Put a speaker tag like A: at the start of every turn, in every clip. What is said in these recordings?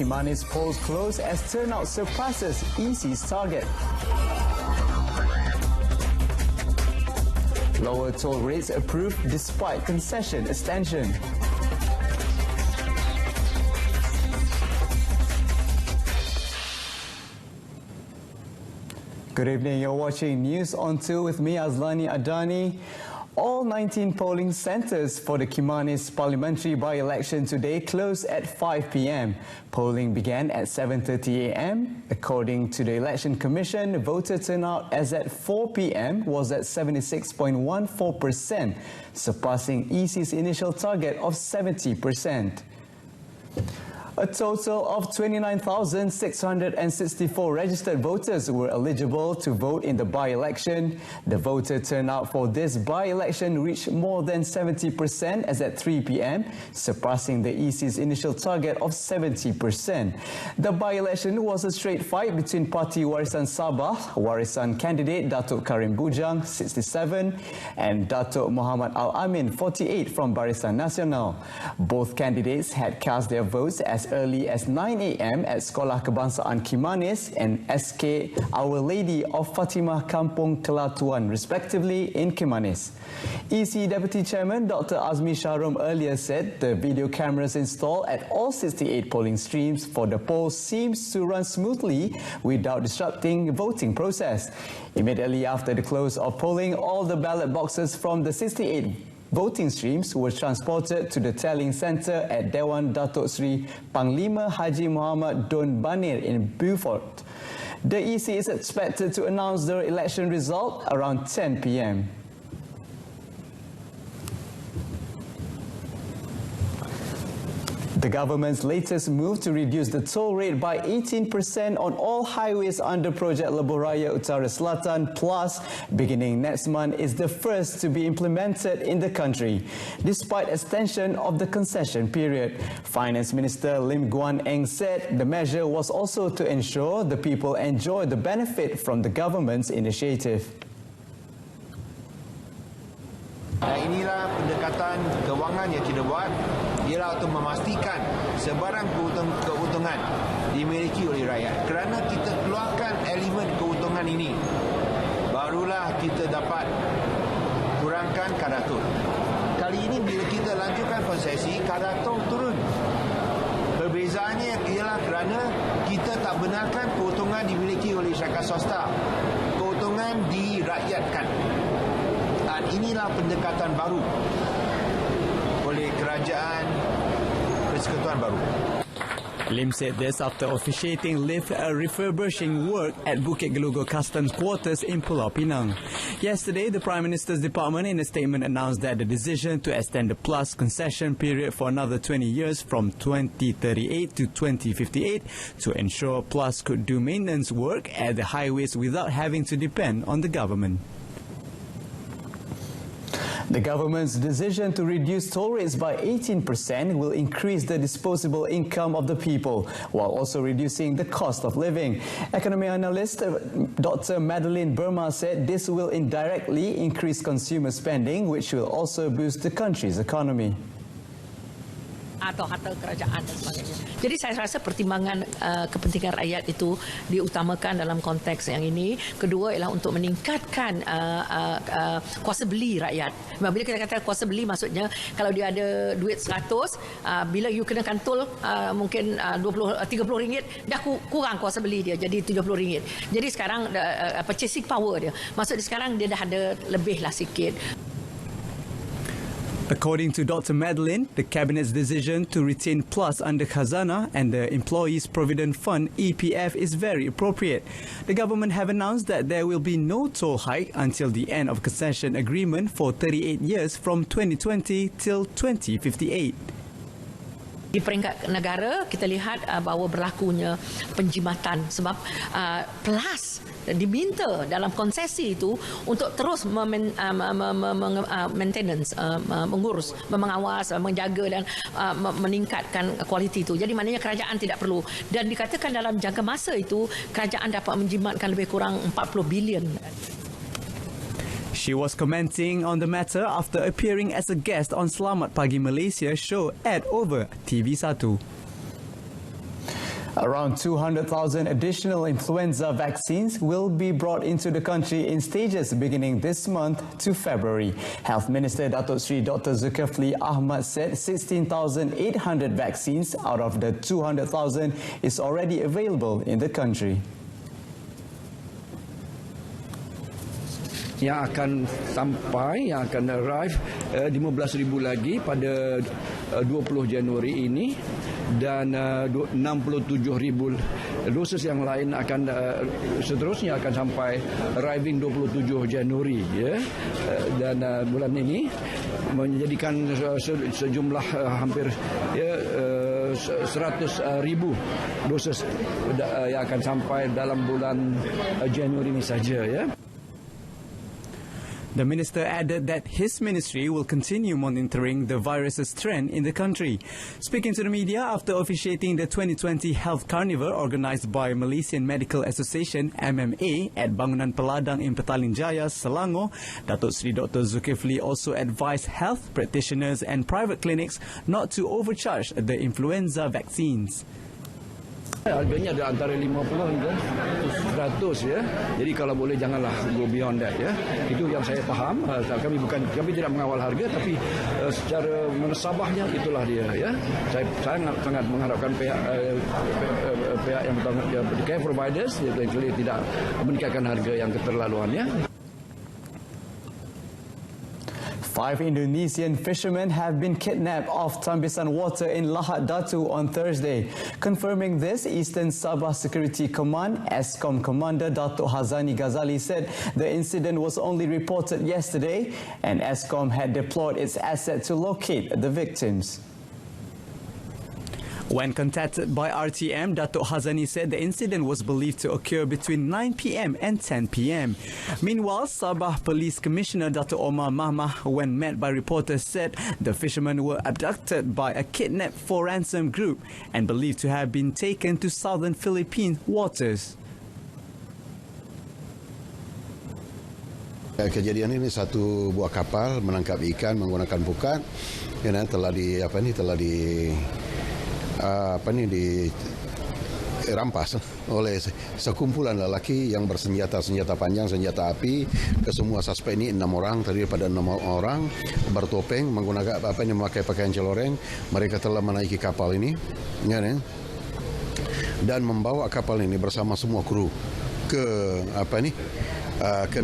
A: Kimanis polls close as turnout surpasses EC's target. Lower toll rates approved despite concession extension. Good evening, you're watching News on 2 with me, Azlani Adani. All 19 polling centres for the Kimanis Parliamentary by-election today closed at 5 p.m. Polling began at 7:30 a.m. According to the Election Commission, voter turnout as at 4 p.m. was at 76.14%, surpassing EC's initial target of 70%. A total of 29,664 registered voters were eligible to vote in the by-election. The voter turnout for this by-election reached more than 70% as at 3 p.m., surpassing the EC's initial target of 70%. The by-election was a straight fight between Parti Warisan Sabah, Warisan candidate Datuk Karim Bujang, 67, and Datuk Muhammad Al-Amin, 48, from Barisan Nasional. Both candidates had cast their votes as early as 9 a.m. at Sekolah Kebangsaan Kimanis and SK Our Lady of Fatimah Kampung Kelatuan, respectively, in Kimanis. EC Deputy Chairman Dr. Azmi Shahram earlier said the video cameras installed at all 68 polling streams for the polls seems to run smoothly without disrupting the voting process. Immediately after the close of polling, all the ballot boxes from the 68 voting streams were transported to the tallying centre at Dewan Datuk Sri Panglima Haji Muhammad Don Banir in Beaufort. The EC is expected to announce the election result around 10 p.m. The government's latest move to reduce the toll rate by 18% on all highways under Project Lebuh Raya Utara Selatan Plus beginning next month is the first to be implemented in the country, despite extension of the concession period. Finance Minister Lim Guan Eng said the measure was also to ensure the people enjoy the benefit from the government's initiative.
B: Inilah pendekatan kewangan yang kita buat, ialah untuk memastikan sebarang keuntungan dimiliki oleh rakyat. Kerana kita keluarkan elemen keuntungan ini, barulah kita dapat kurangkan kadar tol. Kali ini bila kita lanjutkan konsesi, kadar tol turun. Perbezaannya ialah kerana kita tak benarkan keuntungan dimiliki oleh syarikat swasta. Keuntungan dirakyatkan. Dan inilah pendekatan baru oleh kerajaan Persekutuan Baru.
A: Lim said this after officiating lift refurbishing work at Bukit Gelugur Customs Quarters in Pulau Pinang. Yesterday, the Prime Minister's department in a statement announced that the decision to extend the Plus concession period for another 20 years from 2038 to 2058 to ensure Plus could do maintenance work at the highways without having to depend on the government. The government's decision to reduce toll rates by 18% will increase the disposable income of the people, while also reducing the cost of living. Economy analyst Dr. Madeline Burma said this will indirectly increase consumer spending, which will also boost the country's economy.
C: Atau harta kerajaan dan sebagainya. Jadi saya rasa pertimbangan kepentingan rakyat itu diutamakan dalam konteks yang ini. Kedua ialah untuk meningkatkan kuasa beli rakyat. Bila kita kata kuasa beli, maksudnya kalau dia ada duit 100, bila you kenakan tol mungkin 30 ringgit, dah kurang kuasa beli dia jadi 70 ringgit. Jadi sekarang purchasing power dia, maksudnya sekarang dia dah ada lebih lah sikit.
A: According to Dr. Madeline, the Cabinet's decision to retain Plus under Khazanah and the Employees Provident Fund EPF is very appropriate. The government have announced that there will be no toll hike until the end of concession agreement for 38 years from 2020 till 2058.
C: Di peringkat negara, kita lihat bahawa berlakunya penjimatan sebab Plus diminta dalam konsesi itu untuk terus maintenance, mengurus, mengawas, menjaga dan meningkatkan kualiti itu. Jadi maknanya kerajaan tidak perlu. Dan dikatakan dalam jangka masa itu, kerajaan dapat menjimatkan lebih kurang 40 bilion.
A: She was commenting on the matter after appearing as a guest on Selamat Pagi Malaysia show at Over TV1. Around 200,000 additional influenza vaccines will be brought into the country in stages beginning this month to February. Health Minister Datuk Sri Dr. Zulkifli Ahmad said 16,800 vaccines out of the 200,000 is already available in the country.
D: Yang akan sampai, yang akan arrive 15,000 lagi pada 20 Januari ini dan 67,000 dosis yang lain akan seterusnya akan sampai arriving 27 Januari ya. Dan bulan ini menjadikan sejumlah hampir 100,000 dosis yang akan sampai dalam bulan Januari ini saja ya.
A: The minister added that his ministry will continue monitoring the virus's trend in the country. Speaking to the media after officiating the 2020 Health Carnival organised by Malaysian Medical Association (MMA) at Bangunan Peladang in Petaling Jaya, Selangor, Datuk Sri Dr. Zulkifli also advised health practitioners and private clinics not to overcharge the influenza vaccines.
D: Harganya ada antara 50 hingga 100 ya. Jadi kalau boleh janganlah go beyond that ya. Itu yang saya faham. Kami tidak mengawal harga tapi secara menasabahnya itulah dia ya. Saya sangat mengharapkan pihak yang bertanggungjawab care providers tidak meningkatkan harga yang keterlaluan ya.
A: 5 Indonesian fishermen have been kidnapped off Tambisan water in Lahad Datu on Thursday. Confirming this, Eastern Sabah Security Command ESCOM Commander Datuk Hazani Ghazali said the incident was only reported yesterday and ESCOM had deployed its asset to locate the victims. When contacted by RTM, Datuk Hazani said the incident was believed to occur between 9 p.m. and 10 p.m. Meanwhile, Sabah Police Commissioner Datuk Omar Mahmah, when met by reporters, said the fishermen were abducted by a kidnap for ransom group and believed to have been taken to southern Philippine waters.
E: Kejadian ini satu buah kapal menangkap ikan menggunakan pukat, telah dirampas oleh sekumpulan lelaki yang bersenjata panjang, senjata api. Kesemua suspek ini 6 orang, terdiri pada 6 orang bertopeng, menggunakan memakai pakaian celoreng. Mereka telah menaiki kapal ini dan membawa kapal ini bersama semua kru ke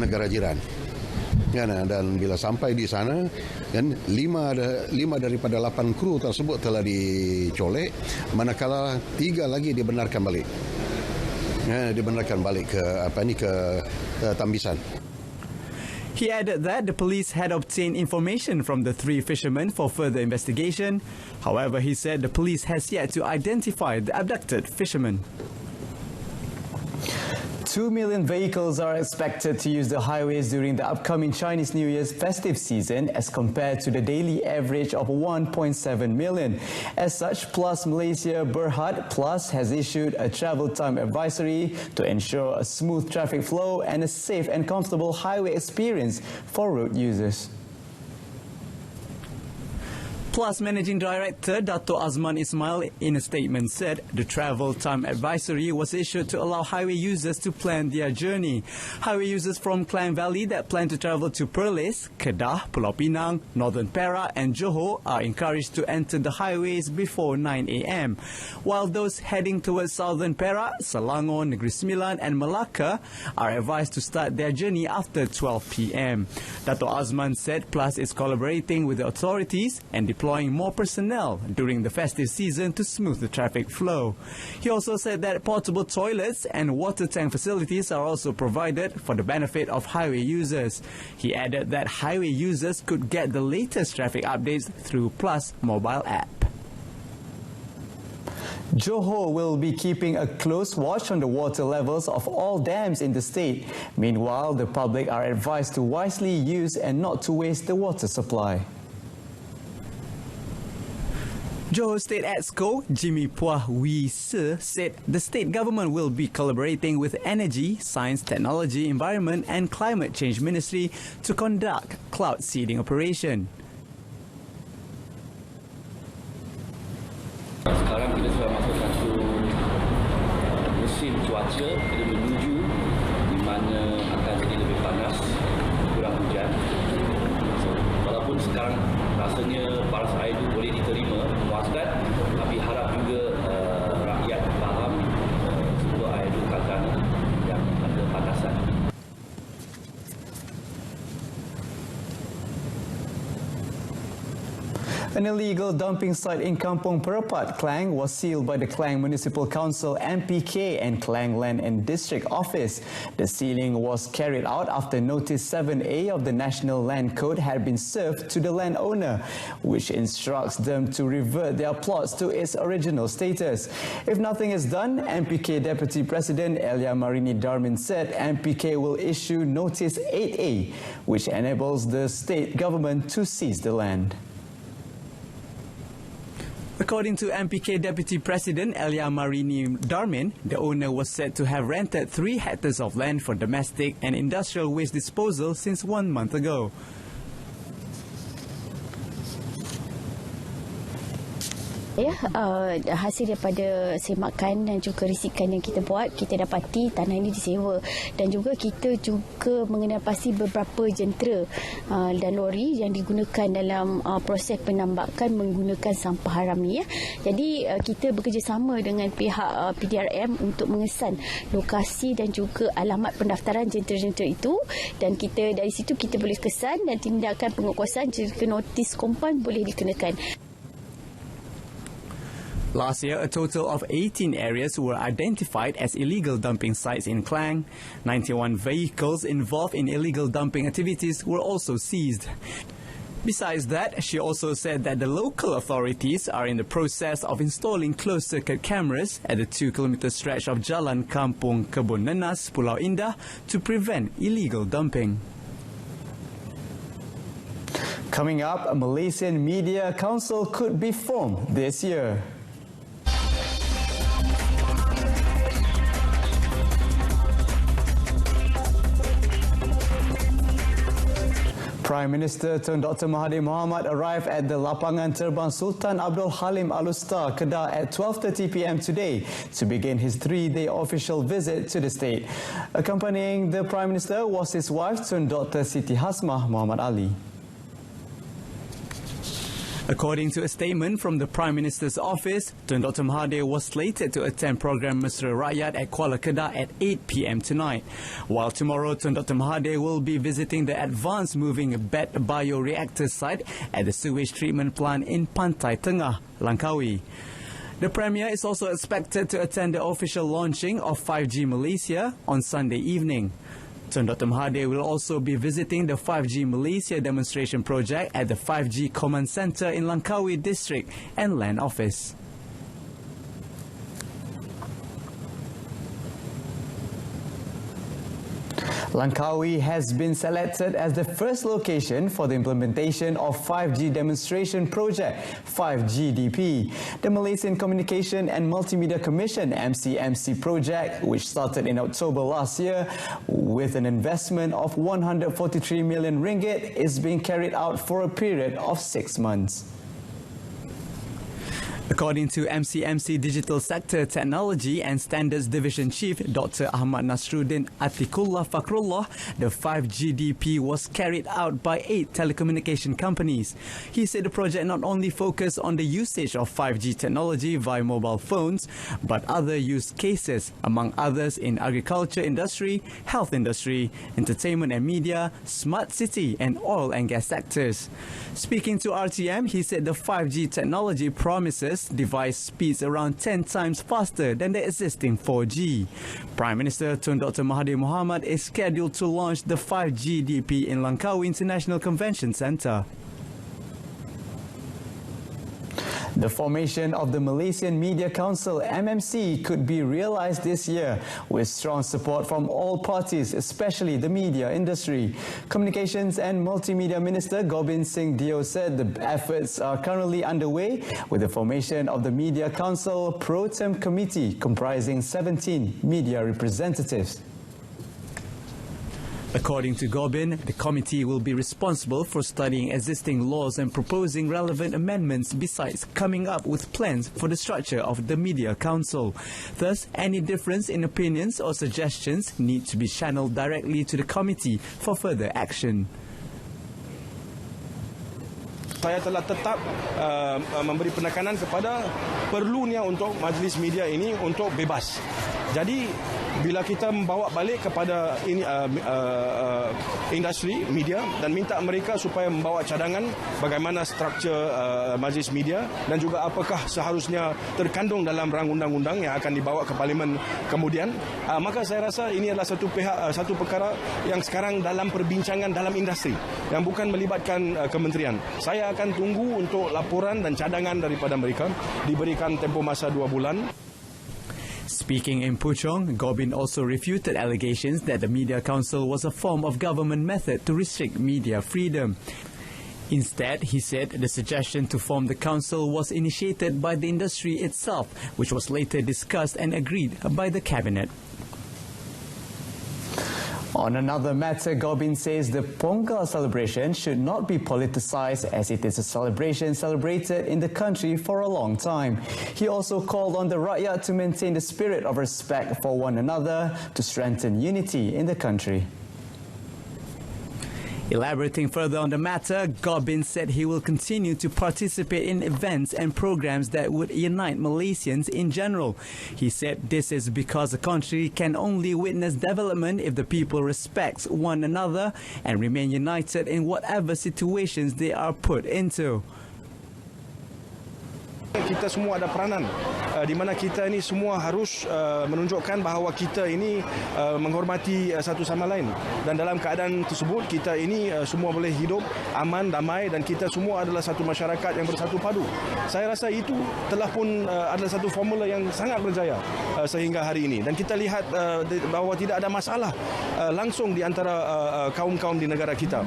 E: negara jiran. Dan bila sampai di sana, dan 5 daripada 8 kru tersebut telah dicolek, manakala 3 lagi dibenarkan balik ke Tambisan.
A: He added that the police had obtained information from the 3 fishermen for further investigation. However, he said the police has yet to identify the abducted fishermen. 2 million vehicles are expected to use the highways during the upcoming Chinese New Year's festive season as compared to the daily average of 1.7 million. As such, Plus Malaysia Berhad Plus has issued a travel time advisory to ensure a smooth traffic flow and a safe and comfortable highway experience for road users. Plus Managing Director Dato' Azman Ismail in a statement said the travel time advisory was issued to allow highway users to plan their journey. Highway users from Klang Valley that plan to travel to Perlis, Kedah, Pulau Pinang, Northern Perak and Johor are encouraged to enter the highways before 9 a.m. While those heading towards Southern Perak, Selangor, Negeri Sembilan and Melaka are advised to start their journey after 12 p.m. Dato' Azman said Plus is collaborating with the authorities and deploying more personnel during the festive season to smooth the traffic flow. He also said that portable toilets and water tank facilities are also provided for the benefit of highway users. He added that highway users could get the latest traffic updates through Plus mobile app. Johor will be keeping a close watch on the water levels of all dams in the state. Meanwhile, the public are advised to wisely use and not to waste the water supply. Johor State Exco Jimmy Puah Wee Se said the state government will be collaborating with Energy, Science, Technology, Environment and Climate Change Ministry to conduct cloud seeding operation.
F: Sekarang kita sudah masuk satu musim cuaca kita menuju di mana akan jadi lebih panas, kurang hujan. So, walaupun sekarang rasanya paras air itu boleh diterima, memuaskan, tapi harap juga rakyat faham sumber air itu akan yang ada panasan.
A: An illegal dumping site in Kampung Perapat, Klang, was sealed by the Klang Municipal Council, MPK, and Klang Land and District Office. The sealing was carried out after Notice 7A of the National Land Code had been served to the landowner, which instructs them to revert their plots to its original status. If nothing is done, MPK Deputy President Elia Marini Darmin said MPK will issue Notice 8A, which enables the state government to seize the land. According to MPK Deputy President Elia Marini Darmin, the owner was said to have rented 3 hectares of land for domestic and industrial waste disposal since 1 month ago.
G: Hasil daripada semakan dan juga risikan yang kita buat, kita dapati tanah ini disewa, dan juga kita juga mengenal pasti beberapa jentera dan lori yang digunakan dalam proses penambakan menggunakan sampah haram ni. Jadi kita bekerjasama dengan pihak PDRM untuk mengesan lokasi dan juga alamat pendaftaran jentera-jentera itu, dan kita dari situ kita boleh kesan dan tindakan pengukusan jika notis kompan boleh dikenakan.
A: Last year, a total of 18 areas were identified as illegal dumping sites in Klang. 91 vehicles involved in illegal dumping activities were also seized. Besides that, she also said that the local authorities are in the process of installing closed-circuit cameras at the 2-kilometre stretch of Jalan Kampung Kebun Nenas, Pulau Indah, to prevent illegal dumping. Coming up, a Malaysian Media Council could be formed this year. Prime Minister Tun Dr. Mahathir Mohamad arrived at the Lapangan Terbang Sultan Abdul Halim Al-Usta, Kedah at 12:30 p.m. today to begin his 3-day official visit to the state. Accompanying the Prime Minister was his wife, Tun Dr. Siti Hasmah Muhammad Ali. According to a statement from the Prime Minister's office, Tun Dr. Mahathir was slated to attend program Mesra Rakyat at Kuala Kedah at 8 p.m. tonight. While tomorrow, Tun Dr. Mahathir will be visiting the Advanced Moving Bed Bioreactor site at the sewage treatment plant in Pantai Tengah, Langkawi. The Premier is also expected to attend the official launching of 5G Malaysia on Sunday evening. Tun Dr. Mahathir will also be visiting the 5G Malaysia demonstration project at the 5G Command Centre in Langkawi District and Land Office. Langkawi has been selected as the first location for the implementation of 5G demonstration project, 5GDP. The Malaysian Communication and Multimedia Commission MCMC project, which started in October last year with an investment of 143 million ringgit, is being carried out for a period of 6 months. According to MCMC Digital Sector Technology and Standards Division Chief Dr. Ahmad Nasruddin Atikullah Fakrullah, the 5GDP was carried out by 8 telecommunication companies. He said the project not only focused on the usage of 5G technology via mobile phones, but other use cases, among others in agriculture industry, health industry, entertainment and media, smart city and oil and gas sectors. Speaking to RTM, he said the 5G technology promises device speeds around 10 times faster than the existing 4G. Prime Minister Tun Dr. Mahathir Mohamad is scheduled to launch the 5GDP in Langkawi International Convention Centre. The formation of the Malaysian Media Council (MMC) could be realised this year with strong support from all parties, especially the media industry. Communications and Multimedia Minister Gobind Singh Dio said the efforts are currently underway with the formation of the Media Council Pro Tem Committee comprising 17 media representatives. According to Gobin, the committee will be responsible for studying existing laws and proposing relevant amendments besides coming up with plans for the structure of the Media Council. Thus, any difference in opinions or suggestions need to be channeled directly to the committee for further action.
H: Saya telah tetap memberi penekanan kepada perlunya untuk majlis media ini untuk bebas. Jadi bila kita membawa balik kepada industri media dan minta mereka supaya membawa cadangan bagaimana struktur majlis media dan juga apakah seharusnya terkandung dalam rang undang-undang yang akan dibawa ke parlimen kemudian, maka saya rasa ini adalah satu perkara yang sekarang dalam perbincangan dalam industri yang bukan melibatkan kementerian. Saya akan tunggu untuk laporan dan cadangan daripada mereka, diberikan tempoh masa 2 bulan.
A: Speaking in Puchong, Gobin also refuted allegations that the Media Council was a form of government method to restrict media freedom. Instead, he said the suggestion to form the council was initiated by the industry itself, which was later discussed and agreed by the cabinet. On another matter, Gobin says the Pongal celebration should not be politicized as it is a celebration celebrated in the country for a long time. He also called on the rakyat to maintain the spirit of respect for one another to strengthen unity in the country. Elaborating further on the matter, Gobin said he will continue to participate in events and programs that would unite Malaysians in general. He said this is because the country can only witness development if the people respect one another and remain united in whatever situations they are put into.
H: Kita semua ada peranan di mana kita ini semua harus menunjukkan bahawa kita ini menghormati satu sama lain, dan dalam keadaan tersebut kita ini semua boleh hidup aman, damai, dan kita semua adalah satu masyarakat yang bersatu padu. Saya rasa itu telah pun adalah satu formula yang sangat berjaya sehingga hari ini, dan kita lihat bahawa tidak ada masalah langsung di antara kaum-kaum di negara kita.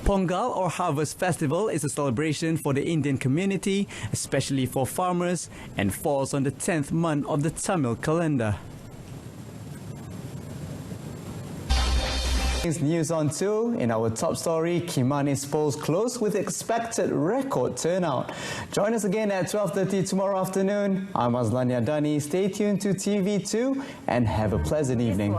A: Pongal or Harvest Festival is a celebration for the Indian community, especially for farmers, and falls on the 10th month of the Tamil calendar. News on 2. In our top story, Kimanis polls close with expected record turnout. Join us again at 12:30 tomorrow afternoon. I'm Azlania Dani. Stay tuned to TV2 and have a pleasant evening.